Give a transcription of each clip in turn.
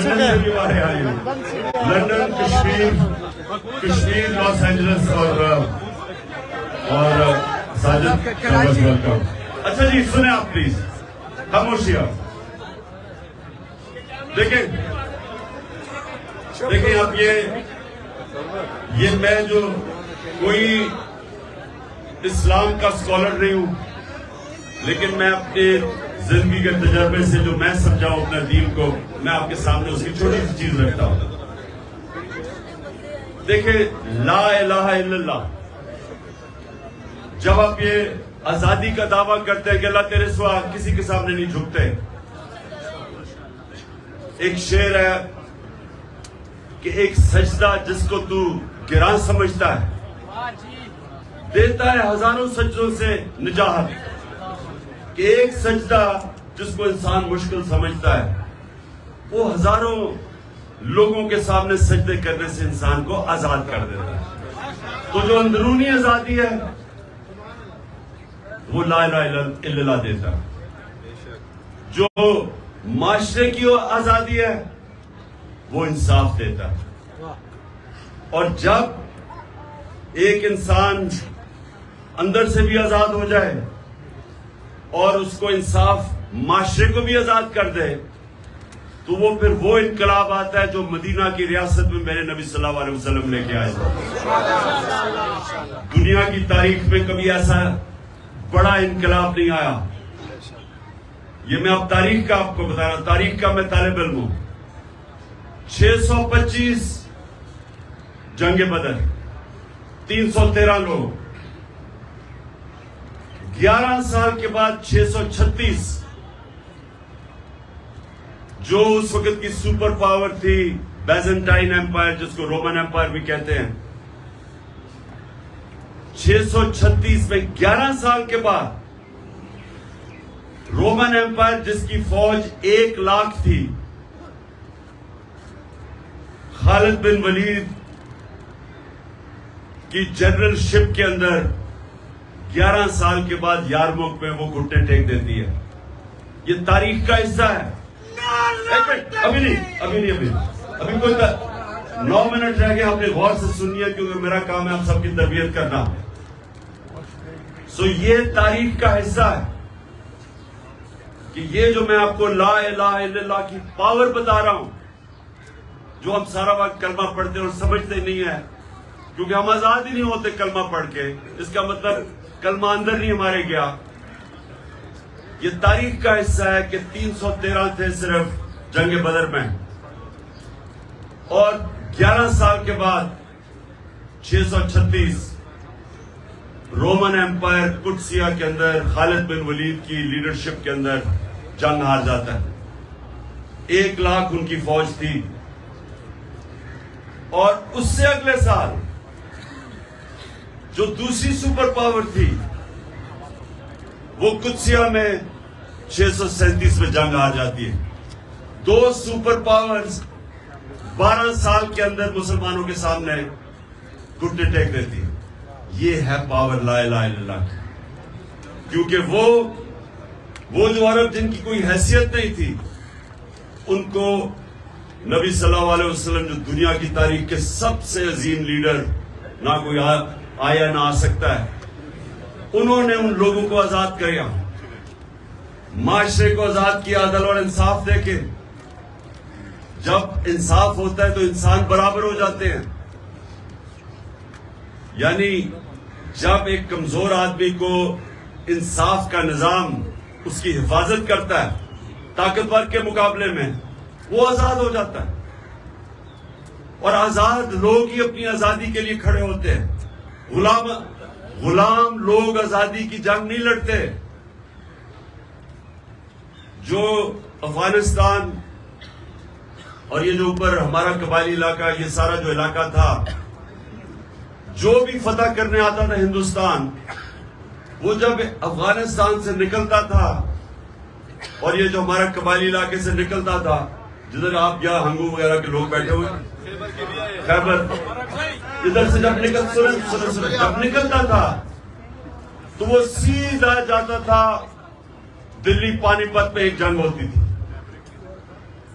London سے بھی ہمارے آئے ہیں، لندن، کشمیر، لاس اینجلس اور ساجد ویلکم. اچھا جی سنیں آپ پلیز، خاموشی آپ. دیکھیں آپ یہ میں جو کوئی اسلام کا اسکالر نہیں ہوں، لیکن میں اپنے زندگی کے تجربے سے جو میں سمجھاؤں اپنے دین کو، میں آپ کے سامنے اس کی چھوٹی سی چیز رکھتا ہوں. دیکھیں لا الہ الا اللہ، جب آپ یہ آزادی کا دعویٰ کرتے ہیں کہ اللہ تیرے سوا کسی کے سامنے نہیں جھکتے، ایک شعر ہے کہ ایک سجدہ جس کو تو گراں سمجھتا ہے دیتا ہے ہزاروں سجدوں سے نجات. کہ ایک سجدہ جس کو انسان مشکل سمجھتا ہے وہ ہزاروں لوگوں کے سامنے سجدے کرنے سے انسان کو آزاد کر دیتا ہے. تو جو اندرونی آزادی ہے وہ لا الہ الا اللہ دیتا ہے. جو معاشرے کی آزادی ہے وہ انصاف دیتا ہے. اور جب ایک انسان اندر سے بھی آزاد ہو جائے اور اس کو انصاف معاشرے کو بھی آزاد کر دے تو وہ پھر وہ انقلاب آتا ہے جو مدینہ کی ریاست میں میرے نبی صلی اللہ علیہ وسلم لے کے آئے. دنیا کی تاریخ میں کبھی ایسا بڑا انقلاب نہیں آیا. یہ میں اب تاریخ کا آپ کو بتا رہا ہوں، تاریخ کا میں طالب علم ہوں. 625 جنگ بدر، 313 لوگ. 11 سال کے بعد 636 جو اس وقت کی سپر پاور تھی بیزنٹائن ایمپائر، جس کو رومن ایمپائر بھی کہتے ہیں، 636 میں 11 سال کے بعد رومن ایمپائر جس کی فوج 1 لاکھ تھی، خالد بن ولید کی جنرل شپ کے اندر 11 سال کے بعد یارموک میں وہ گھٹنے ٹیک دیتی ہے. یہ تاریخ کا حصہ ہے. ابھی کوئی 9 منٹ رہ گئے، آپ نے غور سے سنیے کیونکہ میرا کام ہے آپ سب کی تربیت کرنا. یہ تاریخ کا حصہ ہے کہ یہ جو میں آپ کو لا الہ الا اللہ کی پاور بتا رہا ہوں، جو ہم سارا وقت کلمہ پڑھتے اور سمجھتے نہیں ہیں کیونکہ ہم آزاد ہی نہیں ہوتے کلمہ پڑھ کے. اس کا مطلب کلمہ اندر نہیں ہمارے گیا. یہ تاریخ کا حصہ ہے کہ 313 تھے صرف جنگ بدر میں، اور 11 سال کے بعد 636 رومن ایمپائر قدسیہ کے اندر خالد بن ولید کی لیڈرشپ کے اندر جنگ ہار جاتا ہے. 1 لاکھ ان کی فوج تھی. اور اس سے اگلے سال جو دوسری سپر پاور تھی وہ قدسیہ میں 637 میں جنگ ہار جاتی ہے. 2 سپر پاورز 12 سال کے اندر مسلمانوں کے سامنے گھٹنے ٹیک دیتی ہے. یہ ہے پاور لا الہ الا اللہ کی. کیونکہ وہ جو عرب جن کی کوئی حیثیت نہیں تھی، ان کو نبی صلی اللہ علیہ وسلم جو دنیا کی تاریخ کے سب سے عظیم لیڈر، نہ کوئی آیا نہ آ سکتا ہے، انہوں نے ان لوگوں کو آزاد کیا، معاشرے کو آزاد کیا عدل اور انصاف دے کے. جب انصاف ہوتا ہے تو انسان برابر ہو جاتے ہیں. یعنی جب ایک کمزور آدمی کو انصاف کا نظام اس کی حفاظت کرتا ہے طاقتور کے مقابلے میں، وہ آزاد ہو جاتا ہے. اور آزاد لوگ ہی اپنی آزادی کے لیے کھڑے ہوتے ہیں. غلام لوگ آزادی کی جنگ نہیں لڑتے. جو افغانستان اور یہ جو اوپر ہمارا قبائلی علاقہ، یہ سارا جو علاقہ تھا، جو بھی فتح کرنے آتا تھا ہندوستان، وہ جب افغانستان سے نکلتا تھا اور یہ جو ہمارا قبائلی علاقے سے نکلتا تھا، جدھر آپ یا ہنگو وغیرہ کے لوگ بیٹھے ہوئے، خیبر، ادھر سے جب نکلتا تھا تو وہ سیدھا جاتا تھا دلی. پانی پت میں ایک جنگ ہوتی تھی.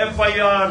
FIR,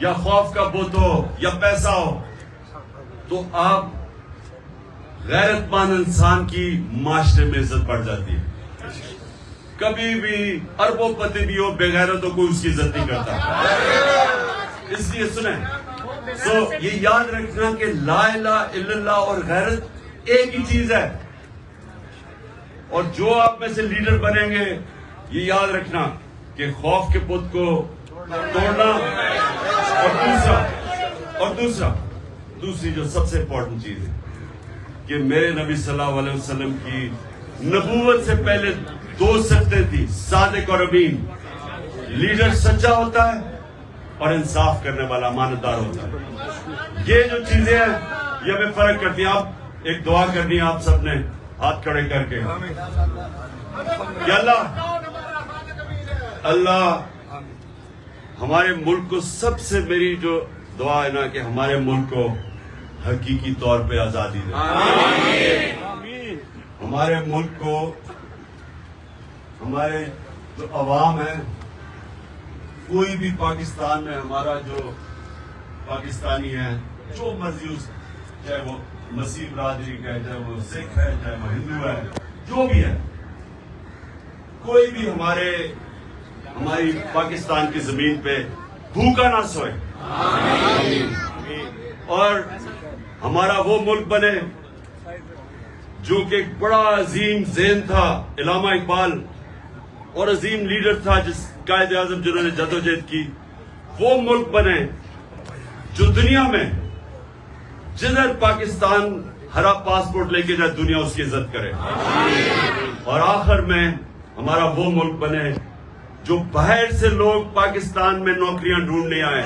یا خوف کا بت ہو یا پیسہ ہو، تو آپ غیرت مند انسان کی معاشرے میں عزت بڑھ جاتی ہے. کبھی بھی اربوں پتی بھی ہو، بے غیرتوں کو اس کی عزت نہیں کرتا. اس لیے سنیں، تو یہ یاد رکھنا کہ لا الہ الا اللہ اور غیرت ایک ہی چیز ہے. اور جو آپ میں سے لیڈر بنیں گے، یہ یاد رکھنا کہ خوف کے بت کو توڑنا، اور دوسری جو سب سے امپورٹنٹ چیز ہے کہ میرے نبی صلی اللہ علیہ وسلم کی نبوت سے پہلے 2 صفتیں تھی، صادق اور امین. لیڈر سچا ہوتا ہے اور انصاف کرنے والا امانتدار ہوتا ہے. یہ جو چیزیں ہیں یہ ہمیں فرق کرتی ہیں. آپ ایک دعا کرنی ہے آپ سب نے ہاتھ کھڑے کر کے کہ اللہ ہمارے ملک کو، سب سے میری جو دعا ہے نا کہ ہمارے ملک کو حقیقی طور پہ آزادی دے. ہمارے ملک کو، ہمارے جو عوام ہیں، کوئی بھی پاکستان میں ہمارا جو پاکستانی ہے، جو مرضی چاہے وہ مسیح برادری کا ہے، چاہے وہ سکھ ہے، چاہے وہ ہندو ہے، جو بھی ہے، کوئی بھی ہماری پاکستان کی زمین پہ بھوکا نہ سوئے. اور ہمارا وہ ملک بنے جو کہ ایک بڑا عظیم ذہن تھا، علامہ اقبال، اور عظیم لیڈر تھا جس قائد اعظم جنہوں نے جدوجہد کی. وہ ملک بنے جو دنیا میں جدھر پاکستان ہرا پاسپورٹ لے کے جائے، دنیا اس کی عزت کرے. اور آخر میں ہمارا وہ ملک بنے جو باہر سے لوگ پاکستان میں نوکریاں ڈھونڈنے آئے.